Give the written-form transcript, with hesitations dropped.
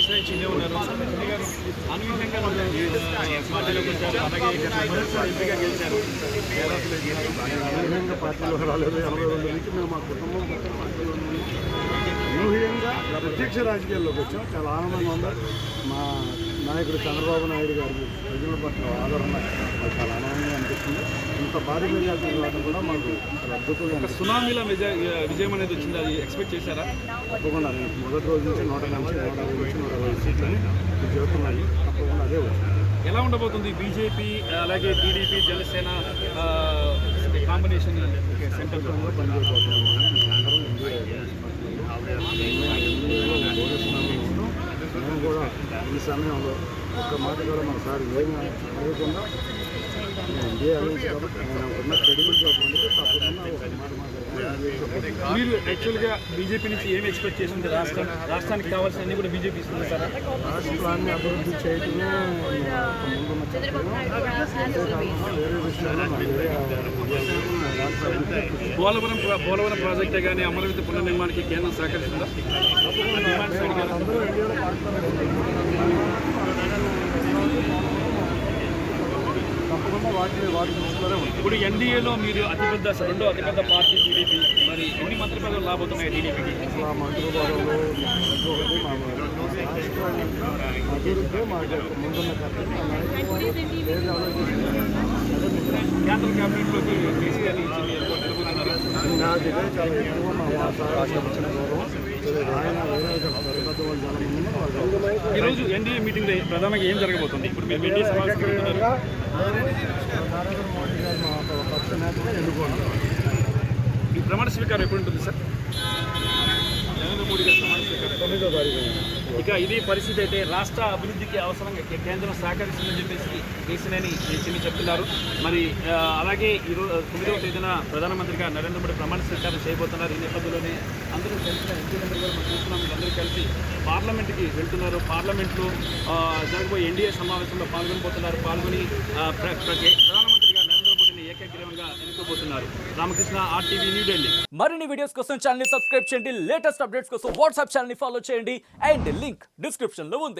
కేసీఆర్ చిన్నే ఉన్నారు. చిన్ని గారు అనూహ్యంగా పార్టీలోకి వచ్చారు. అలాగే ఎంపీగా గెలిచారు. అనూహ్యంగా పార్టీలో రాలేదు. 82 నుంచి మేము మా కుటుంబం పార్టీలో అనూహ్యంగా ప్రత్యక్ష రాజకీయాల్లోకి వచ్చాం. చాలా ఆనందంగా ఉంది. మా నాయకుడు చంద్రబాబు నాయుడు గారికి ప్రజల పట్ల ఆదరణ మాకు చాలా ఆనందంగా అనిపిస్తుంది. ఇంత భారీ మెజార్టీ రావడం కూడా మాకు చాలా అద్భుతంగా సునామీలో విజయం అనేది వచ్చింది. అది ఎక్స్పెక్ట్ చేశారా? తప్పకుండా నేను మొదటి రోజు నుంచి 150 సీట్లని చెబుతున్నాను. తప్పకుండా అదే వచ్చింది. ఎలా ఉండబోతుంది బీజేపీ అలాగే టీడీపీ జనసేన కాంబినేషన్ సెంటర్లో పనిచేయబోతున్నాం. మేము కూడా ఈ సమయంలో ఒక్క మాట కూడా మన సార్ ఏమి అడగకుండా ఎన్డీఏ అలయన్స్ కాబట్టి ఉన్న క్రెడిబిలిటీ పొందితే తప్పకుండా ఒక మాట మాట్లాడుతున్నాం. మీరు యాక్చువల్గా బీజేపీ నుంచి ఏమి ఎక్స్పెక్ట్ చేసింది? రాష్ట్రానికి కావాల్సిన అన్ని కూడా బీజేపీ ఇస్తుంది సార్. రాష్ట్రాన్ని అభివృద్ధి చేయడమే ముందున్న చర్చలు. వేరే విషయాలు పోలవరం ప్రాజెక్టే కానీ అమరావతి పునర్నిర్మాణానికి కేంద్రం సహకరిస్తుందా? అందరూ ఇండియాలో తప్పకుండా వాటి దృష్టిలోనే ఉంది. ఇప్పుడు ఎన్డీఏలో మీరు రెండో అతిపెద్ద పార్టీ టీడీపీ. మరి ఎన్ని మంత్రి పదవులు రాబోతున్నాయి టీడీపీకి? అసలు ఆ మంత్రి పదవులు ఇంకొకటి మా అభివృద్ధి మాకు ముందున్న కేంద్ర క్యాబినెట్లోకి కేసీఆర్ ఇచ్చింది నాకు ఇదే చాలా ఎక్కువ మా రాష్ట్రం ఇచ్చిన గౌరవం. ఆయన వేరే సరిహద్దు వాళ్ళు చాలా ముందు వాళ్ళు ఈరోజు ఎన్డీఏ మీటింగ్ ప్రధానంగా ఏం జరగబోతుంది? ఇప్పుడు మేము ఎన్డీఏ సమావేశం నరేంద్ర మోడీ గారు మా పక్ష నేతగా ఎన్నుకోండి. ఈ ప్రమాణ స్వీకారం ఎప్పుడు ఉంటుంది సార్? నరేంద్ర మోడీ గారు ప్రమాణ స్వీకారం 9వ తారీఖు. ఇక ఇది పరిస్థితి అయితే రాష్ట్ర అభివృద్ధికి అవసరంగా కేంద్రం సహకరిస్తుందని చెప్పేసి కేసీఆర్ని చిన్ని చెప్తున్నారు. మరి అలాగే ఈరోజు 9వ తేదీన ప్రధానమంత్రిగా నరేంద్ర మోడీ ప్రమాణ స్వీకారం చేయబోతున్నారు. ఈ నేపథ్యంలోనే అందరూ కలిసిన ఎంపీలందరూ కూడా మనం చూస్తున్నాం. అందరూ కలిసి పార్లమెంట్కి వెళ్తున్నారు. పార్లమెంట్లో జరగబోయే ఎన్డీఏ సమావేశంలో పాల్గొని ప్రధానమంత్రిగా నరేంద్ర మోడీని ఏకగ్రీవంగా ఎన్నుకోబోతున్నారు. రామకృష్ణ, RTV, న్యూఢిల్లీ. మరిన్ని వీడియోస్ కోసం ఛానల్ ని సబ్స్క్రైబ్ చేయండి. లేటెస్ట్ అప్డేట్స్ కోసం వాట్సాప్ ఛానల్ ని ఫాలో చేయండి. అండ్ లింక్ డిస్క్రిప్షన్ లో ఉంది.